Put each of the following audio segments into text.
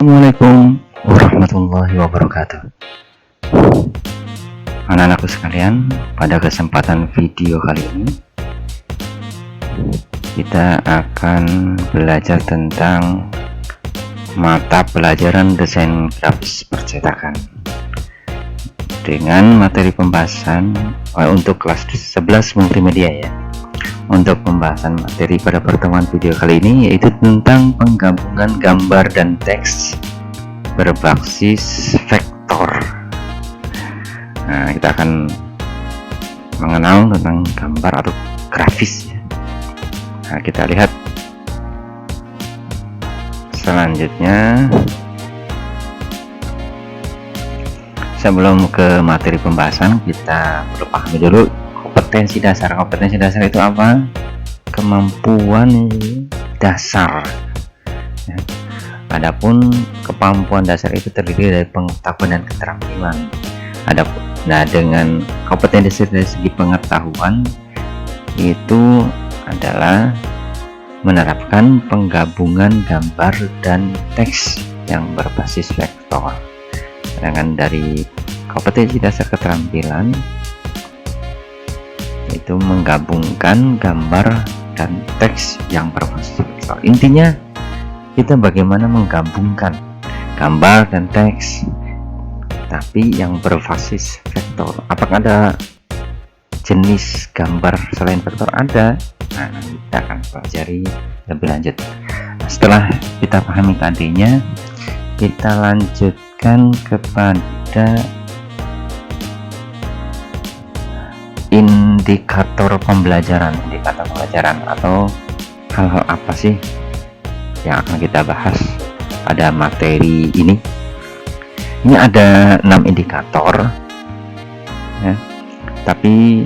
Assalamualaikum warahmatullahi wabarakatuh. Anak-anakku sekalian, pada kesempatan video kali ini kita akan belajar tentang mata pelajaran desain grafis percetakan dengan materi pembahasan untuk kelas 11 multimedia ya. Untuk pembahasan materi pada pertemuan video kali ini yaitu tentang penggabungan gambar dan teks berbasis vektor. Nah, kita akan mengenal tentang gambar atau grafis ya. Nah, kita lihat selanjutnya. Sebelum ke materi pembahasan, kita perlu pahami dulu kompetensi dasar. Kompetensi dasar itu apa? Kemampuan dasar ya. Adapun kemampuan dasar itu terdiri dari pengetahuan dan keterampilan. Nah, dengan kompetensi dari segi pengetahuan itu adalah menerapkan penggabungan gambar dan teks yang berbasis vektor. Sedangkan dari kompetensi dasar keterampilan itu menggabungkan gambar dan teks yang berbasis vektor. Intinya kita bagaimana menggabungkan gambar dan teks tapi yang berbasis vektor. Apakah ada jenis gambar selain vektor? Ada. Nah, nanti kita akan pelajari lebih lanjut. Setelah kita pahami tadinya, kita lanjutkan kepada indikator pembelajaran atau hal-hal apa sih yang akan kita bahas pada materi ini. Ini ada 6 indikator ya, tapi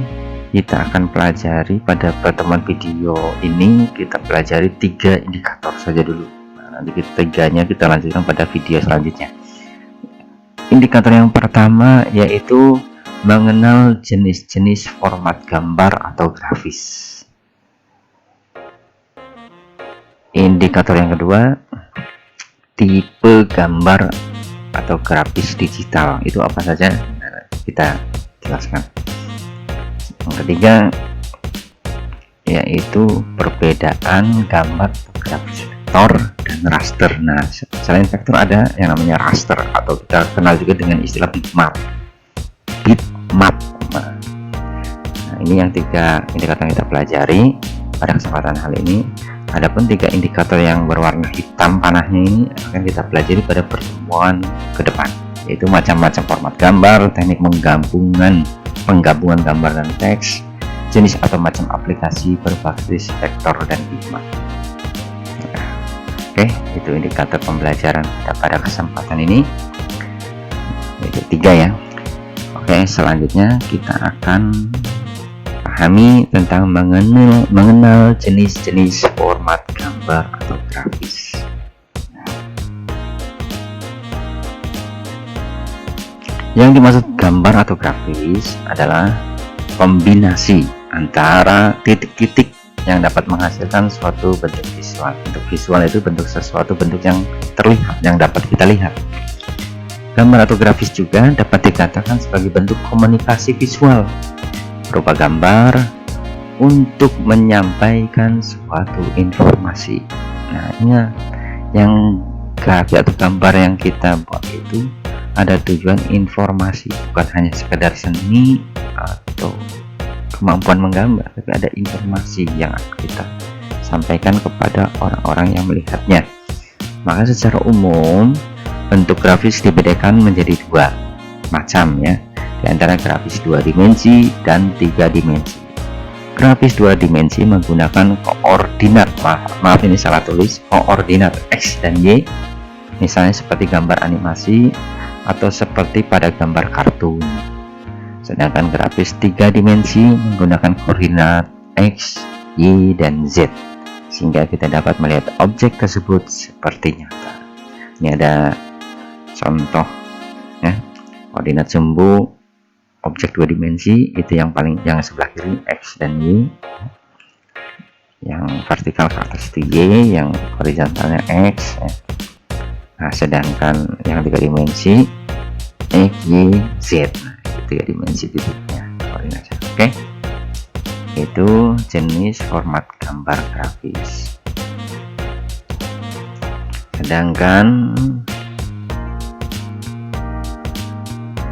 kita akan pelajari pada pertemuan video ini, kita pelajari 3 indikator saja dulu. Nah, nanti ketiganya kita lanjutkan pada video selanjutnya. Indikator yang pertama yaitu mengenal jenis-jenis format gambar atau grafis. Indikator yang kedua, tipe gambar atau grafis digital itu apa saja? Nah, kita jelaskan. Yang ketiga yaitu perbedaan gambar grafis vektor dan raster. Nah, selain vektor ada yang namanya raster atau kita kenal juga dengan istilah bitmap. Nah, ini yang 3 indikator yang kita pelajari pada kesempatan kali ini. Adapun 3 indikator yang berwarna hitam panahnya ini akan kita pelajari pada pertemuan ke depan, yaitu macam-macam format gambar, teknik penggabungan gambar dan teks, jenis atau macam aplikasi berbasis vektor dan bitmap. Oke, itu indikator pembelajaran kita pada kesempatan ini, yaitu 3 ya. Oke, selanjutnya kita akan pahami tentang mengenal jenis-jenis format gambar atau grafis. Yang dimaksud gambar atau grafis adalah kombinasi antara titik-titik yang dapat menghasilkan suatu bentuk visual. Bentuk visual itu bentuk yang terlihat, yang dapat kita lihat. Gambar atau grafis juga dapat dikatakan sebagai bentuk komunikasi visual berupa gambar untuk menyampaikan suatu informasi. Nah, ini yang grafis atau gambar yang kita buat itu ada tujuan informasi, bukan hanya sekedar seni atau kemampuan menggambar, tapi ada informasi yang akan kita sampaikan kepada orang-orang yang melihatnya. Maka secara umum bentuk grafis dibedakan menjadi 2 macam ya, di antara grafis 2 dimensi dan 3 dimensi. Grafis 2 dimensi menggunakan koordinat, maaf ini salah tulis, koordinat X dan Y, misalnya seperti gambar animasi atau seperti pada gambar kartun. Sedangkan grafis 3 dimensi menggunakan koordinat X, Y, dan Z, sehingga kita dapat melihat objek tersebut seperti nyata. Ini ada contoh ya, koordinat sumbu objek 2 dimensi itu yang sebelah kiri X dan Y, yang vertikal ke atas itu Y, yang horizontalnya X ya. Nah, sedangkan yang 3 dimensi X, Y, Z. Nah, itu 3 dimensi titiknya koordinatnya. Oke. Itu jenis format gambar grafis. Sedangkan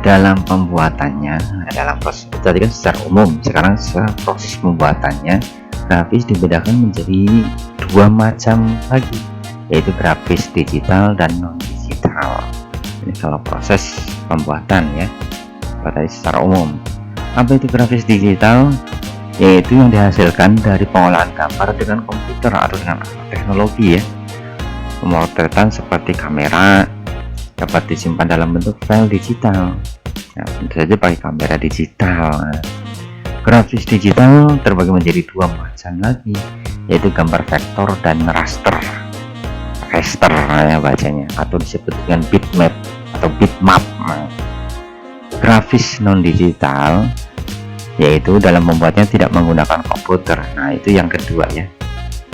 dalam pembuatannya, dalam proses tadi kan secara umum, sekarang proses pembuatannya grafis dibedakan menjadi 2 macam lagi, yaitu grafis digital dan non digital. Ini kalau proses pembuatan ya, tadi secara umum. Apa itu grafis digital? Yaitu yang dihasilkan dari pengolahan gambar dengan komputer atau dengan alat teknologi ya. Pemotretan seperti kamera dapat disimpan dalam bentuk file digital. Nah, tentu saja pakai kamera digital. Nah, grafis digital terbagi menjadi 2 macam lagi, yaitu gambar vektor dan raster. Raster ya bacanya, atau disebut dengan bitmap atau bitmap. Nah, grafis non digital yaitu dalam membuatnya tidak menggunakan komputer. Nah, itu yang kedua ya.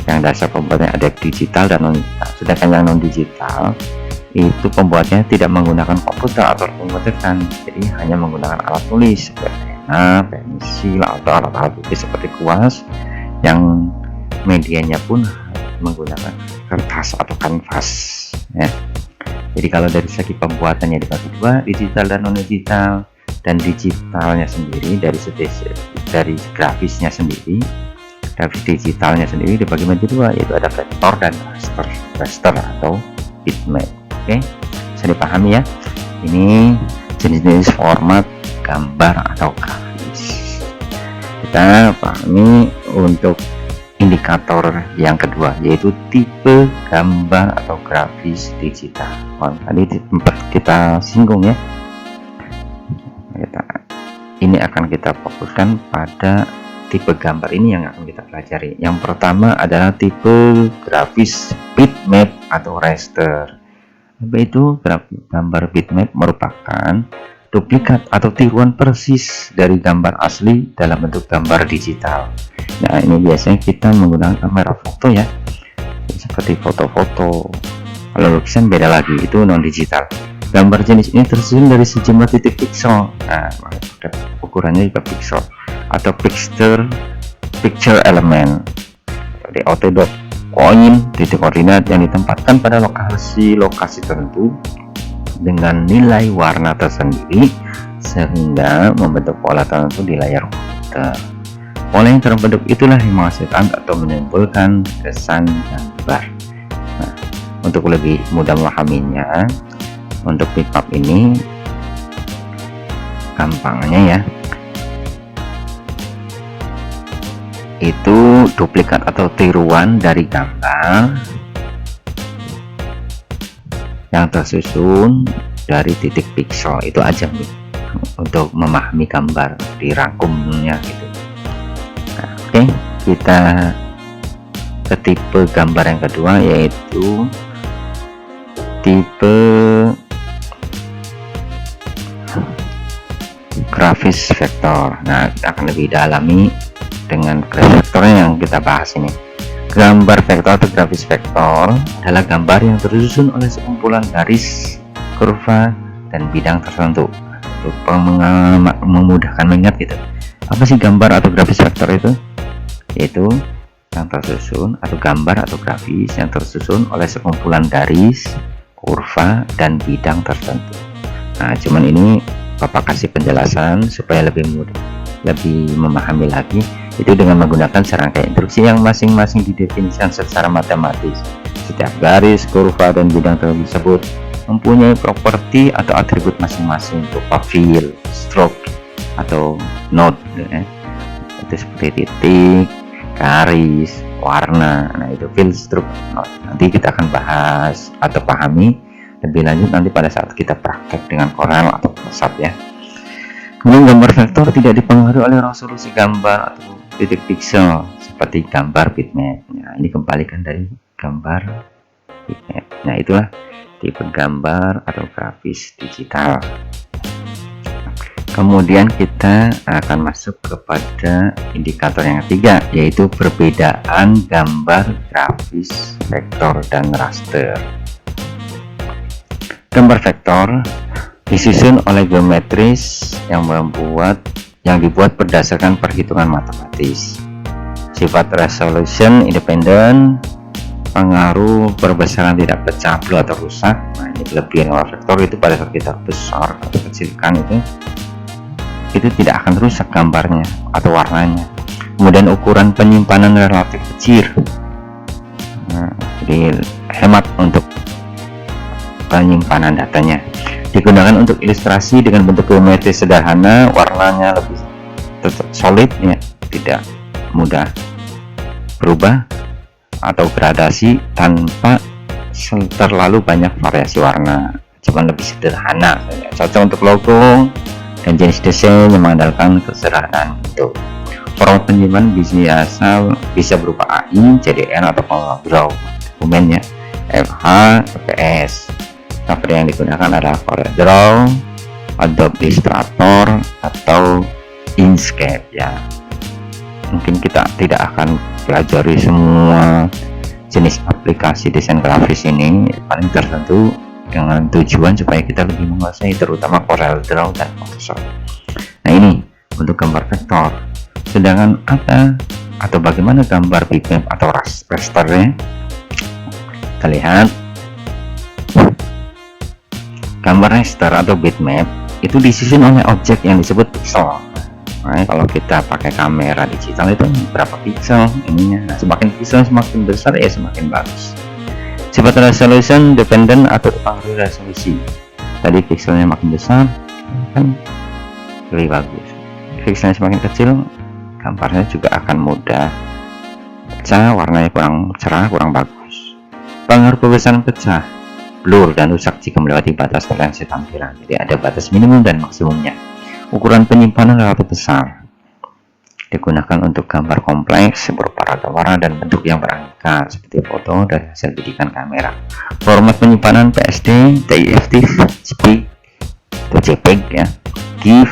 Yang dasar pembuatannya ada digital dan non digital. Sedangkan yang non digital itu pembuatnya tidak menggunakan komputer atau pemotretan, jadi hanya menggunakan alat tulis seperti pena, pensil, atau alat-alat tulis seperti kuas, yang medianya pun menggunakan kertas atau kanvas ya. Jadi kalau dari segi pembuatannya dibagi 2, digital dan non digital, dan digitalnya sendiri dari grafisnya sendiri, grafis digitalnya sendiri dibagi menjadi 2, yaitu ada vektor dan raster atau bitmap. Oke, bisa dipahami ya. Ini jenis-jenis format gambar atau grafis. Kita pahami untuk indikator yang kedua, yaitu tipe gambar atau grafis digital. Tadi tempat kita singgung ya. Ini akan kita fokuskan pada tipe gambar ini yang akan kita pelajari. Yang pertama adalah tipe grafis bitmap atau raster. Yaitu gambar bitmap merupakan duplikat atau tiruan persis dari gambar asli dalam bentuk gambar digital. Nah, ini biasanya kita menggunakan kamera foto ya, seperti foto-foto. Kalau lukisan beda lagi, itu non digital. Gambar jenis ini tersusun dari sejumlah titik piksel. Nah, ukurannya juga piksel atau picture element. Koin titik koordinat yang ditempatkan pada lokasi tertentu dengan nilai warna tersendiri sehingga membentuk pola tertentu di layar komputer. Pola yang terbentuk itulah yang menghasilkan atau menimbulkan kesan gambar. Nah, untuk lebih mudah memahaminya, untuk bitmap ini gampangnya ya, itu duplikat atau tiruan dari gambar yang tersusun dari titik piksel. Itu aja nih untuk memahami gambar dirangkumnya gitu. Nah, oke, kita ke tipe gambar yang kedua, yaitu tipe grafis vektor. Nah, kita akan lebih dalami dengan grafis vektornya yang kita bahas ini. Gambar vektor atau grafis vektor adalah gambar yang tersusun oleh sekumpulan garis, kurva, dan bidang tertentu. Untuk memudahkan mengingat gitu. Apa sih gambar atau grafis vektor itu? Yaitu yang tersusun atau gambar atau grafis yang tersusun oleh sekumpulan garis, kurva, dan bidang tertentu. Nah, cuman ini Bapak kasih penjelasan supaya lebih mudah, lebih memahami lagi, itu dengan menggunakan serangkaian instruksi yang masing-masing didefinisikan secara matematis. Setiap garis, kurva, dan bidang tersebut mempunyai properti atau atribut masing-masing berupa fill, stroke, atau node ya. Itu seperti titik, garis, warna. Nah, itu fill, stroke, node. Nanti kita akan bahas atau pahami lebih lanjut nanti pada saat kita praktek dengan Corel atau Photoshop ya. Kemudian gambar vektor tidak dipengaruhi oleh resolusi gambar atau titik piksel seperti gambar bitmap. Nah, ini kebalikan dari gambar bitmap. Nah, itulah tipe gambar atau grafis digital. Kemudian kita akan masuk kepada indikator yang ketiga, yaitu perbedaan gambar grafis vektor dan raster. Gambar vektor disusun oleh geometris yang dibuat berdasarkan perhitungan matematis. Sifat resolution independen, pengaruh perbesaran tidak pecah, blur atau rusak. Nah, ini kelebihan gambar vektor itu pada saat kita besar atau kecilkan itu tidak akan rusak gambarnya atau warnanya. Kemudian ukuran penyimpanan relatif kecil. Nah, jadi hemat untuk penyimpanan datanya. Digunakan untuk ilustrasi dengan bentuk geometris sederhana, warnanya lebih solid ya, tidak mudah berubah atau gradasi tanpa terlalu banyak variasi warna, cuman lebih sederhana. Cocok untuk logo dan jenis desain yang mengandalkan kesederhanaan bentuk. Format penyimpanan bisa berupa AI, JDN atau dokumen ya, FH, PS. Software yang digunakan adalah CorelDRAW, Adobe Illustrator atau Inkscape ya. Mungkin kita tidak akan pelajari semua jenis aplikasi desain grafis ini, paling tertentu dengan tujuan supaya kita lebih menguasai terutama CorelDRAW dan Photoshop. Nah, ini untuk gambar vektor. Sedangkan atau bagaimana gambar bitmap atau rasternya? Kita lihat gambar raster atau bitmap itu disusun oleh objek yang disebut pixel. Nah, kalau kita pakai kamera digital itu berapa pixel ininya. Nah, semakin pixel semakin besar ya semakin bagus. Sifat resolution dependent atau pengaruh resolusi. Tadi pixelnya makin besar kan lebih bagus. Pixelnya semakin kecil, gambarnya juga akan mudah pecah, warnanya kurang cerah, kurang bagus. Pengaruh perbesaran pecah, blur dan rusak jika melewati batas toleransi tampilan. Jadi ada batas minimum dan maksimumnya. Ukuran penyimpanan relatif besar. Digunakan untuk gambar kompleks berupa ragam warna dan bentuk yang beraneka seperti foto dari hasil bidikan kamera. Format penyimpanan PSD, TIFF, JPEG, atau JPEG ya, GIF,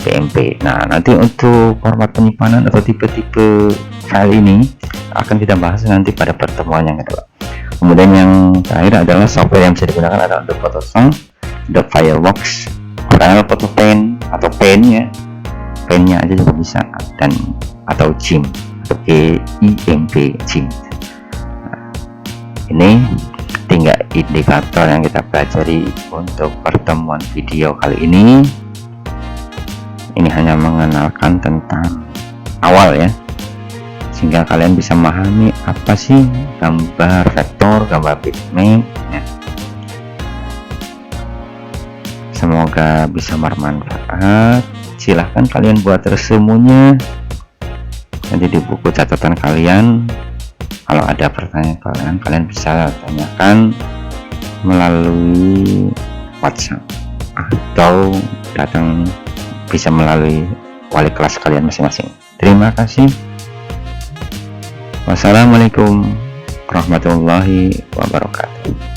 PNG. Nah, nanti untuk format penyimpanan atau tipe-tipe file ini akan kita bahas nanti pada pertemuan yang kedua. Kemudian yang terakhir adalah software yang bisa digunakan adalah Adobe Photoshop, Adobe Fireworks, Corel, Photopaint atau Paint ya, Paint-nya aja juga bisa, dan atau GIMP atau GIMP GIMP. Nah, ini tinggal indikator yang kita pelajari untuk pertemuan video kali ini. Ini hanya mengenalkan tentang awal ya, sehingga kalian bisa memahami apa sih gambar vektor, gambar bitmap ya. Semoga bisa bermanfaat. Silahkan kalian buat resumonya nanti di buku catatan kalian. Kalau ada pertanyaan kalian bisa tanyakan melalui WhatsApp atau datang bisa melalui wali kelas kalian masing-masing. Terima kasih. Wassalamualaikum warahmatullahi wabarakatuh.